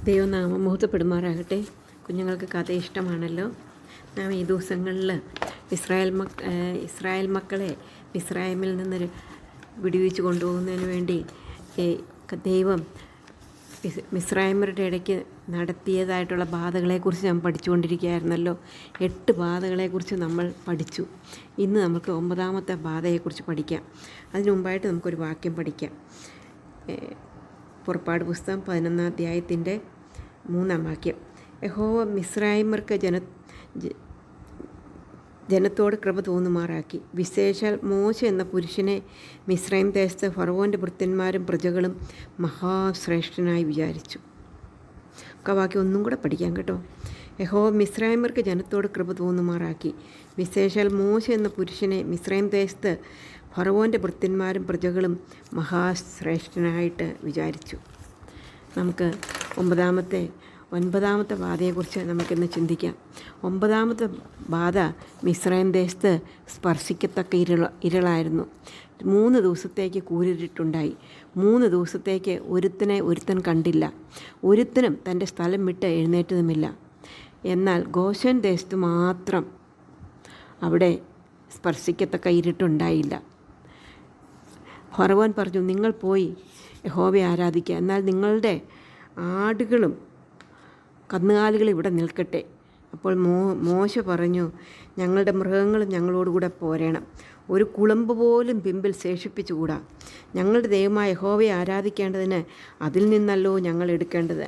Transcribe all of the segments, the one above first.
ദൈവനാമം മഹത്വപ്പെടുമാറാകട്ടെ. കുഞ്ഞുങ്ങൾക്ക് കഥ ഇഷ്ടമാണല്ലോ. നാം ഈ ദിവസങ്ങളിൽ ഇസ്രായേൽ മക്കളെ മിസ്രയീമിൽ നിന്ന് വിടുവിച്ച് കൊണ്ടുപോകുന്നതിന് വേണ്ടി ദൈവം മിസ്രയീമ്യരുടെ ഇടയ്ക്ക് നടത്തിയതായിട്ടുള്ള ബാധകളെക്കുറിച്ച് നാം പഠിച്ചുകൊണ്ടിരിക്കുകയായിരുന്നല്ലോ. 8 ബാധകളെക്കുറിച്ച് നമ്മൾ പഠിച്ചു. ഇന്ന് നമുക്ക് 9ാമത്തെ ബാധയെക്കുറിച്ച് പഠിക്കാം. അതിനു മുമ്പായിട്ട് നമുക്കൊരു വാക്യം പഠിക്കാം. പുറപ്പാട് പുസ്തകം 11-ാം അധ്യായത്തിൻ്റെ 3-ാം വാക്യം. യഹോവ മിസ്രയീമ്യർക്ക് ജനത്തോട് കൃപ തോന്നുമാറാക്കി. വിശേഷാൽ മോശ എന്ന പുരുഷനെ മിസ്രയീം ദേശത്ത് ഫറവോൻ്റെ ഭൃത്യന്മാരും പ്രജകളും മഹാശ്രേഷ്ഠനായി വിചാരിച്ചു. വാക്യം ഒന്നും കൂടെ പഠിക്കാം കേട്ടോ. യഹോവ മിസ്രയീമ്യർക്ക് ജനത്തോട് കൃപ തോന്നുമാറാക്കി. വിശേഷാൽ മോശ എന്ന പുരുഷനെ മിസ്രയീം ദേശത്ത് ഫറവോൻ്റെ ഭൃത്യന്മാരും പ്രജകളും മഹാശ്രേഷ്ഠനായിട്ട് വിചാരിച്ചു. നമുക്ക് 9ാമത്തെ ബാധയെക്കുറിച്ച് നമുക്കിന്ന് ചിന്തിക്കാം. 9ാമത്തെ ബാധ മിസ്രയീം ദേശത്ത് സ്പർശിക്കത്തക്ക ഇരളായിരുന്നു. 3 ദിവസത്തേക്ക് കൂരിരുട്ടുണ്ടായി. 3 ദിവസത്തേക്ക് ഒരുത്തൻ കണ്ടില്ല. ഒരുത്തനും തൻ്റെ സ്ഥലം വിട്ട് എഴുന്നേറ്റതുമില്ല. എന്നാൽ ഗോശൻ ദേശത്ത് മാത്രം അവിടെ സ്പർശിക്കത്തക്ക ഇരുട്ടുണ്ടായില്ല. ഫറവോൻ പറഞ്ഞു, നിങ്ങൾ പോയി യഹോവയെ ആരാധിക്കുക. എന്നാൽ നിങ്ങളുടെ ആടുകളും കന്നുകാലികളും ഇവിടെ നിൽക്കട്ടെ. അപ്പോൾ മോശ പറഞ്ഞു, ഞങ്ങളുടെ മൃഗങ്ങളും ഞങ്ങളോടുകൂടെ പോരണം. ഒരു കുളമ്പ് പോലും പിമ്പിൽ ശേഷിപ്പിച്ചുകൂടാ. ഞങ്ങളുടെ ദൈവമായ യഹോവയെ ആരാധിക്കേണ്ടതിന് അതിൽ നിന്നല്ലോ ഞങ്ങൾ എടുക്കേണ്ടത്.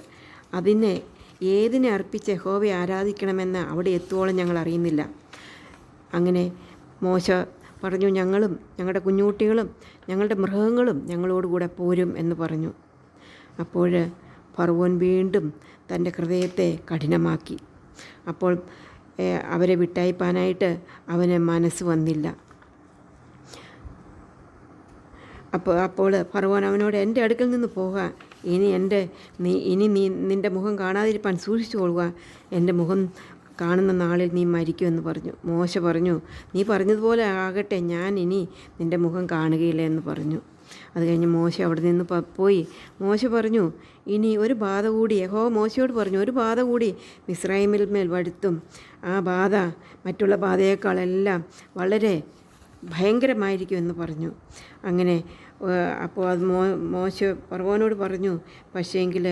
ഏതിനെ അർപ്പിച്ച് യഹോവയെ ആരാധിക്കണമെന്ന് അവിടെ എത്തുവോളം ഞങ്ങൾ അറിയുന്നില്ല. അങ്ങനെ മോശ പറഞ്ഞു, ഞങ്ങളും ഞങ്ങളുടെ കുഞ്ഞുകുട്ടികളും ഞങ്ങളുടെ മൃഗങ്ങളും ഞങ്ങളോടുകൂടെ പോരും എന്ന് പറഞ്ഞു. അപ്പോൾ ഫറവോൻ വീണ്ടും തൻ്റെ ഹൃദയത്തെ കഠിനമാക്കി. അപ്പോൾ അവരെ വിട്ടയപ്പാനായിട്ട് അവന് മനസ്സ് വന്നില്ല. അപ്പോൾ ഫറവോൻ അവനോട്, എൻ്റെ അടുക്കൽ നിന്ന് പോകാൻ ഇനി നീ നിൻ്റെ മുഖം കാണാതിരിപ്പാൻ സൂക്ഷിച്ചു കൊള്ളുക. എൻ്റെ മുഖം കാണുന്ന നാളിൽ നീ മരിക്കുമെന്ന് പറഞ്ഞു. മോശ പറഞ്ഞു, നീ പറഞ്ഞതുപോലെ ആകട്ടെ, ഞാൻ ഇനി നിൻ്റെ മുഖം കാണുകയില്ല എന്ന് പറഞ്ഞു. അത് കഴിഞ്ഞ് മോശ അവിടെ നിന്ന് പോയി. മോശ പറഞ്ഞു, ഇനി ഒരു ബാധ കൂടി. യഹോവ മോശയോട് പറഞ്ഞു, ഒരു ബാധ കൂടി മിസ്രയീമിൽ മേൽ വരുത്തും. ആ ബാധ മറ്റുള്ള ബാധയേക്കാളെല്ലാം വളരെ ഭയങ്കരമായിരിക്കും എന്ന് പറഞ്ഞു. അങ്ങനെ അപ്പോൾ അത് മോശ ഫറവോനോട് പറഞ്ഞു. പക്ഷേങ്കിൽ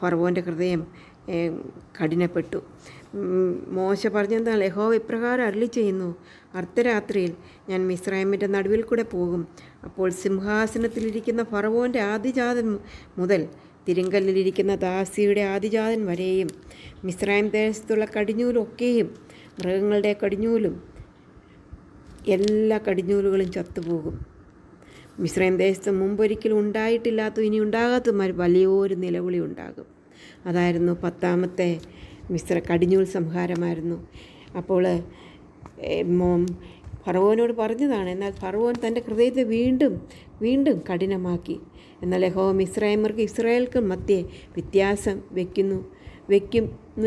ഫറവോൻ്റെ ഹൃദയം കഠിനപ്പെട്ടു. മോശ പറഞ്ഞെന്നാൽ, യഹോവ ഇപ്രകാരം അരുളി ചെയ്യുന്നു, അർദ്ധരാത്രിയിൽ ഞാൻ മിസ്രയീമിൻ്റെ നടുവിൽ കൂടെ പോകും. അപ്പോൾ സിംഹാസനത്തിലിരിക്കുന്ന ഫറവോൻ്റെ ആദിജാതൻ മുതൽ തിരുങ്കല്ലിലിരിക്കുന്ന ദാസിയുടെ ആദിജാതൻ വരെയും മിസ്രയീം ദേശത്തുള്ള കടിഞ്ഞൂലൊക്കെയും മൃഗങ്ങളുടെ കടിഞ്ഞൂലും എല്ലാ കടിഞ്ഞൂലുകളും ചത്തുപോകും. മിസ്രയീം ദേശത്ത് മുമ്പൊരിക്കലും ഉണ്ടായിട്ടില്ലാത്ത ഇനി ഉണ്ടാകാത്ത വലിയൊരു നിലവിളി ഉണ്ടാകും. അതായിരുന്നു 10ാമത്തെ കടിഞ്ഞൂൽ സംഹാരമായിരുന്നു. അപ്പോൾ ഫറവോനോട് പറഞ്ഞതാണ്. എന്നാൽ ഫറവോൻ തൻ്റെ ഹൃദയത്തെ വീണ്ടും കഠിനമാക്കി. എന്നാൽ യഹോവ മിസ്രയീമ്യർക്കും ഇസ്രായേൽക്കും മധ്യേ വ്യത്യാസം വയ്ക്കുന്നു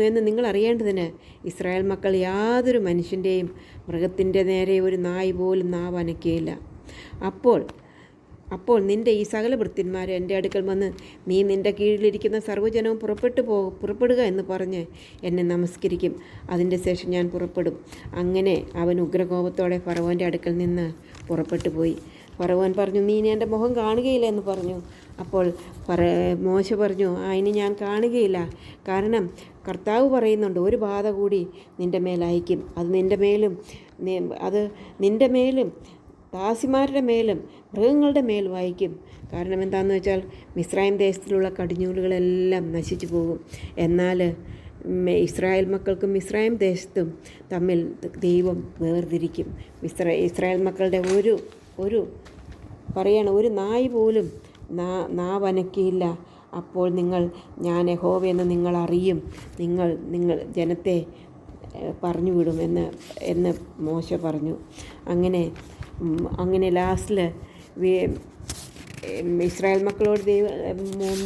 എന്ന് നിങ്ങൾ അറിയേണ്ടതിന് ഇസ്രായേൽ മക്കൾ യാതൊരു മനുഷ്യൻ്റെയും മൃഗത്തിൻ്റെ നേരെ ഒരു നായ് പോലും നാവ് അനക്കുകയില്ല. അപ്പോൾ നിൻ്റെ ഈ സകല ഭൃത്യന്മാർ എൻ്റെ അടുക്കൽ വന്ന്, നീ നിൻ്റെ കീഴിലിരിക്കുന്ന സർവ്വജനവും പുറപ്പെടുക എന്ന് പറഞ്ഞ് എന്നെ നമസ്കരിക്കും. അതിൻ്റെ ശേഷം ഞാൻ പുറപ്പെടും. അങ്ങനെ അവൻ ഉഗ്രകോപത്തോടെ ഫറവോൻ്റെ അടുക്കൽ നിന്ന് പുറപ്പെട്ടു പോയി. ഫറവോൻ പറഞ്ഞു, നീ ഇനി എൻ്റെ മുഖം കാണുകയില്ല എന്ന് പറഞ്ഞു. അപ്പോൾ മോശ പറഞ്ഞു, ഇനി ഞാൻ കാണുകയില്ല. കാരണം കർത്താവ് പറയുന്നുണ്ട്, ഒരു ബാധ കൂടി നിൻ്റെ മേലയക്കും. അത് നിൻ്റെ മേലും ദാസിമാരുടെ മേലും മൃഗങ്ങളുടെ മേൽ വായിക്കും. കാരണം എന്താണെന്ന് വെച്ചാൽ മിസ്രയീം ദേശത്തിലുള്ള കടിഞ്ഞൂലുകളെല്ലാം നശിച്ചു പോകും. എന്നാൽ ഇസ്രായേൽ മക്കൾക്കും മിസ്രയീം ദേശത്തും തമ്മിൽ ദൈവം വേർതിരിക്കും. ഇസ്രായേൽ മക്കളുടെ ഒരു നായ് പോലും നാവനക്കിയില്ല. അപ്പോൾ ഞാൻ യഹോവയെന്ന് നിങ്ങൾ അറിയും. നിങ്ങൾ ജനത്തെ പറഞ്ഞു വിടും എന്ന് മോശ പറഞ്ഞു. അങ്ങനെ ലാസ്റ്റിൽ ഇസ്രായേൽ മക്കളോട്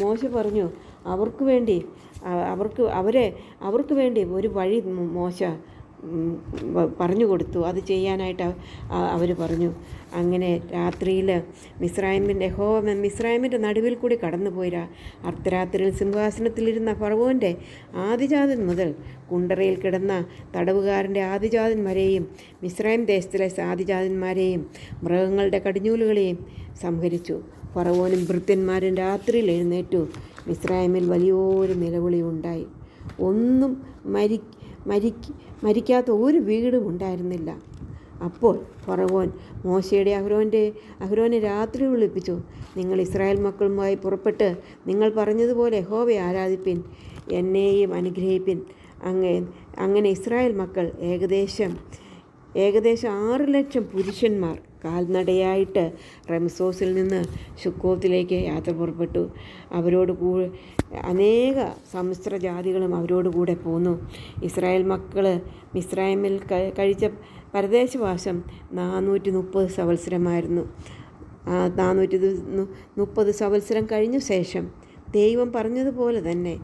മോശ പറഞ്ഞു, അവർക്ക് വേണ്ടി ഒരു വഴി മോശ പറഞ്ഞു കൊടുത്തു. അത് ചെയ്യാനായിട്ട് അവർ പറഞ്ഞു. അങ്ങനെ രാത്രിയിൽ മിസ്രൈമിൻ്റെ നടുവിൽ കൂടി കടന്നുപോയി അർദ്ധരാത്രിയിൽ സിംഹാസനത്തിലിരുന്ന ഫറവോൻ്റെ ആദിജാതൻ മുതൽ കുണ്ടറയിൽ കിടന്ന തടവുകാരൻ്റെ ആദിജാതൻ വരെയും മിസ്രൈം ദേശത്തിലെ ആദിജാതന്മാരെയും മൃഗങ്ങളുടെ കടിഞ്ഞൂലുകളെയും സംഹരിച്ചു. ഫറവോനും ഭൃത്യന്മാരും രാത്രിയിൽ എഴുന്നേറ്റു. മിസ്രൈമിൽ വലിയൊരു നിലവിളി ഉണ്ടായി. ഒന്നും മരിക്കാത്ത ഒരു വീടും ഉണ്ടായിരുന്നില്ല. അപ്പോൾ ഫറവോൻ മോശയുടെ അഹ്റോനെ രാത്രി വിളിപ്പിച്ചു. നിങ്ങൾ ഇസ്രായേൽ മക്കളുമായി പുറപ്പെട്ട് നിങ്ങൾ പറഞ്ഞതുപോലെ യഹോവയെ ആരാധിപ്പിൻ, എന്നെയും അനുഗ്രഹിപ്പിൻ. അങ്ങനെ ഇസ്രായേൽ മക്കൾ ഏകദേശം 6,00,000 പുരുഷന്മാർ കാൽനടയായിട്ട് റംസോസിൽ നിന്ന് സുക്കോത്തിലേക്ക് യാത്ര പുറപ്പെട്ടു. അവരോട് അനേക സമ്മിശ്ര ജാതികളും അവരോടുകൂടെ പോന്നു. ഇസ്രായേൽ മക്കൾ മിസ്രൈമിൽ കഴിച്ച പരദേശവാസം 430 സംവത്സരമായിരുന്നു. 430 സംവത്സരം കഴിഞ്ഞ ശേഷം ദൈവം പറഞ്ഞതുപോലെ തന്നെ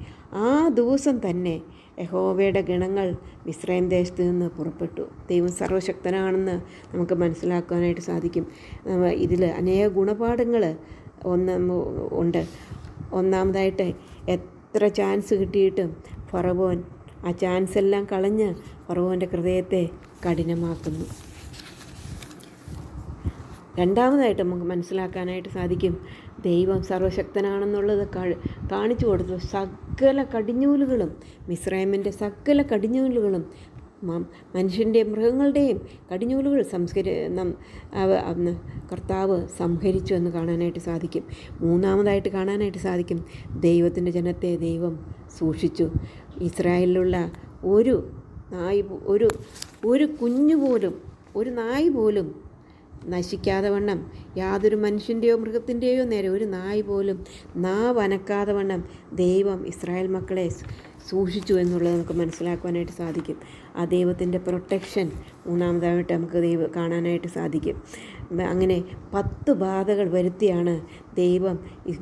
ആ ദിവസം തന്നെ യഹോവയുടെ ഗണങ്ങൾ മിസ്രൈം ദേശത്ത് നിന്ന് പുറപ്പെട്ടു. ദൈവം സർവശക്തനാണെന്ന് നമുക്ക് മനസ്സിലാക്കാനായിട്ട് സാധിക്കും. ഇതിൽ അനേക ഗുണപാഠങ്ങൾ ഉണ്ട്. ഒന്നാമതായിട്ട് എത്ര ചാൻസ് കിട്ടിയിട്ടും ഫറവോൻ ആ ചാൻസ് എല്ലാം കളഞ്ഞ് ഫറവോൻ്റെ ഹൃദയത്തെ കഠിനമാക്കുന്നു. രണ്ടാമതായിട്ട് നമുക്ക് മനസ്സിലാക്കാനായിട്ട് സാധിക്കും, ദൈവം സർവശക്തനാണെന്നുള്ളത് കാണിച്ചു കൊടുത്തു. സകല കടിഞ്ഞൂലുകളും മിസ്രൈമിൻ്റെ സകല കടിഞ്ഞൂലുകളും മനുഷ്യൻ്റെയും മൃഗങ്ങളുടെയും കടിഞ്ഞൂലുകൾ കർത്താവ് സംഹരിച്ചു എന്ന് കാണാനായിട്ട് സാധിക്കും. മൂന്നാമതായിട്ട് കാണാനായിട്ട് സാധിക്കും, ദൈവത്തിൻ്റെ ജനത്തെ ദൈവം സൂക്ഷിച്ചു. ഇസ്രായേലിലുള്ള ഒരു കുഞ്ഞു പോലും, ഒരു നായ് പോലും നശിക്കാതെ വണ്ണം, യാതൊരു മനുഷ്യൻ്റെയോ മൃഗത്തിൻ്റെയോ നേരെ ഒരു നായ് പോലും നാവനക്കാതെ വണ്ണം ദൈവം ഇസ്രായേൽ മക്കളെ സൂക്ഷിച്ചു എന്നുള്ളത് നമുക്ക് മനസ്സിലാക്കുവാനായിട്ട് സാധിക്കും. ആ ദൈവത്തിൻ്റെ പ്രൊട്ടക്ഷൻ മൂന്നാമതായിട്ട് നമുക്ക് കാണാനായിട്ട് സാധിക്കും. അങ്ങനെ 10 ബാധകൾ വരുത്തിയാണ് ദൈവം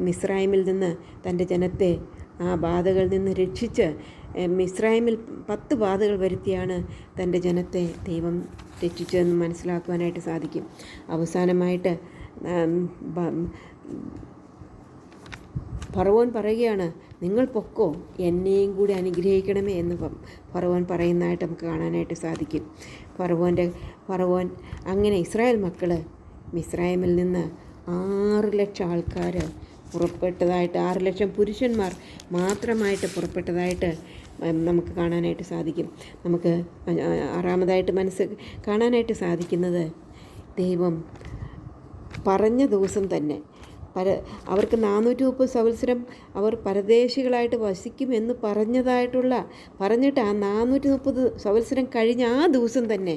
മിസ്രൈമിൽ നിന്ന് തൻ്റെ ജനത്തെ ആ ബാധകളിൽ നിന്ന് രക്ഷിച്ച് മിസ്രൈമിൽ 10 ബാധകൾ വരുത്തിയാണ് തൻ്റെ ജനത്തെ ദൈവം രക്ഷിച്ചതെന്ന് മനസ്സിലാക്കുവാനായിട്ട് സാധിക്കും. അവസാനമായിട്ട് ഫറവോൻ പറയുകയാണ്, നിങ്ങൾ പൊക്കോ, എന്നെയും കൂടി അനുഗ്രഹിക്കണമേ എന്ന് ഫറവോൻ പറയുന്നതായിട്ട് നമുക്ക് കാണാനായിട്ട് സാധിക്കും. ഫറവോൻ അങ്ങനെ ഇസ്രായേൽ മക്കൾ മിസ്രൈമിൽ നിന്ന് 6,00,000 ആൾക്കാർ പുറപ്പെട്ടതായിട്ട്, 6,00,000 പുരുഷന്മാർ മാത്രമായിട്ട് പുറപ്പെട്ടതായിട്ട് നമുക്ക് കാണാനായിട്ട് സാധിക്കും. നമുക്ക് ആറാമതായിട്ട് കാണാനായിട്ട് സാധിക്കുന്നത്, ദൈവം പറഞ്ഞ ദിവസം തന്നെ അവർക്ക് 430 സംവത്സരം അവർ പരദേശികളായിട്ട് വസിക്കുമെന്ന് പറഞ്ഞിട്ട് ആ 430 സംവത്സരം കഴിഞ്ഞ ആ ദിവസം തന്നെ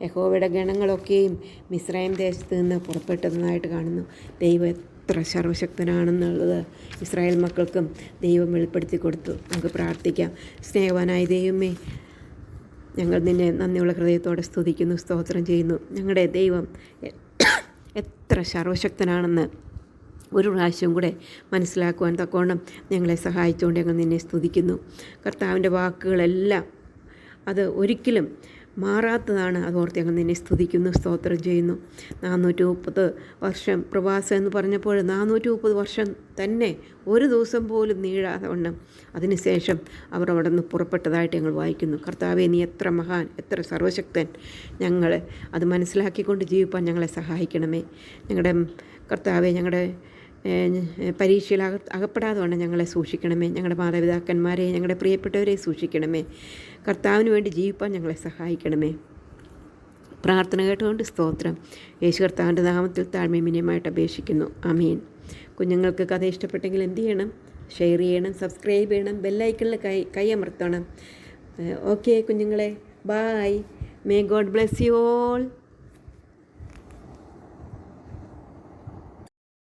യഹോവയുടെ ഗണങ്ങളൊക്കെയും മിസ്രൈം ദേശത്ത് നിന്ന് പുറപ്പെട്ടതായിട്ട് കാണുന്നു. ദൈവം എത്ര സർവശക്തനാണെന്നുള്ളത് ഇസ്രായേൽ മക്കൾക്കും ദൈവം വെളിപ്പെടുത്തി കൊടുത്തു. നമുക്ക് പ്രാർത്ഥിക്കാം. സ്നേഹവാനായ ദൈവമേ, ഞങ്ങൾ നിന്നെ നന്ദിയുള്ള ഹൃദയത്തോടെ സ്തുതിക്കുന്നു, സ്തോത്രം ചെയ്യുന്നു. ഞങ്ങളുടെ ദൈവം എത്ര സർവശക്തനാണെന്ന് ഒരു പ്രാവശ്യം കൂടെ മനസ്സിലാക്കുവാൻ തക്കവണ്ണം ഞങ്ങളെ സഹായിച്ചുകൊണ്ട് ഞങ്ങൾ നിന്നെ സ്തുതിക്കുന്നു. കർത്താവിൻ്റെ വാക്കുകളെല്ലാം അത് ഒരിക്കലും മാറാത്തതാണ്. അതോർത്ത് ഞങ്ങൾ നിന്നെ സ്തുതിക്കുന്നു, സ്തോത്രം ചെയ്യുന്നു. 430 വർഷം പ്രവാസം എന്ന് പറഞ്ഞപ്പോൾ 430 വർഷം തന്നെ ഒരു ദിവസം പോലും നീളാതെ വണ്ണം അതിനുശേഷം അവർ അവിടെ നിന്ന് പുറപ്പെട്ടതായിട്ട് ഞങ്ങൾ വായിക്കുന്നു. കർത്താവെ, നീ എത്ര മഹാൻ, എത്ര സർവശക്തൻ. ഞങ്ങൾ അത് മനസ്സിലാക്കിക്കൊണ്ട് ജീവിപ്പാൻ ഞങ്ങളെ സഹായിക്കണമേ. ഞങ്ങളുടെ കർത്താവെ, ഞങ്ങളുടെ പരീക്ഷയിൽ അകപ്പെടാതെ വണ്ണം ഞങ്ങളെ സൂക്ഷിക്കണമേ. ഞങ്ങളുടെ മാതാപിതാക്കന്മാരെ, ഞങ്ങളുടെ പ്രിയപ്പെട്ടവരെ സൂക്ഷിക്കണമേ. കർത്താവിന് വേണ്ടി ജീവിപ്പാൻ ഞങ്ങളെ സഹായിക്കണമേ. പ്രാർത്ഥന കേട്ടുകൊണ്ട് സ്തോത്രം. യേശു കർത്താവിൻ്റെ നാമത്തിൽ താഴ്മയും വിനയമായിട്ട് അപേക്ഷിക്കുന്നു. ആമീൻ. കുഞ്ഞുങ്ങൾക്ക് കഥ ഇഷ്ടപ്പെട്ടെങ്കിൽ എന്ത് ചെയ്യണം? ഷെയർ ചെയ്യണം, സബ്സ്ക്രൈബ് ചെയ്യണം, ബെല്ലൈക്കണിൽ കൈ അമർത്തണം. ഓക്കെ കുഞ്ഞുങ്ങളെ, bye. May God bless you all.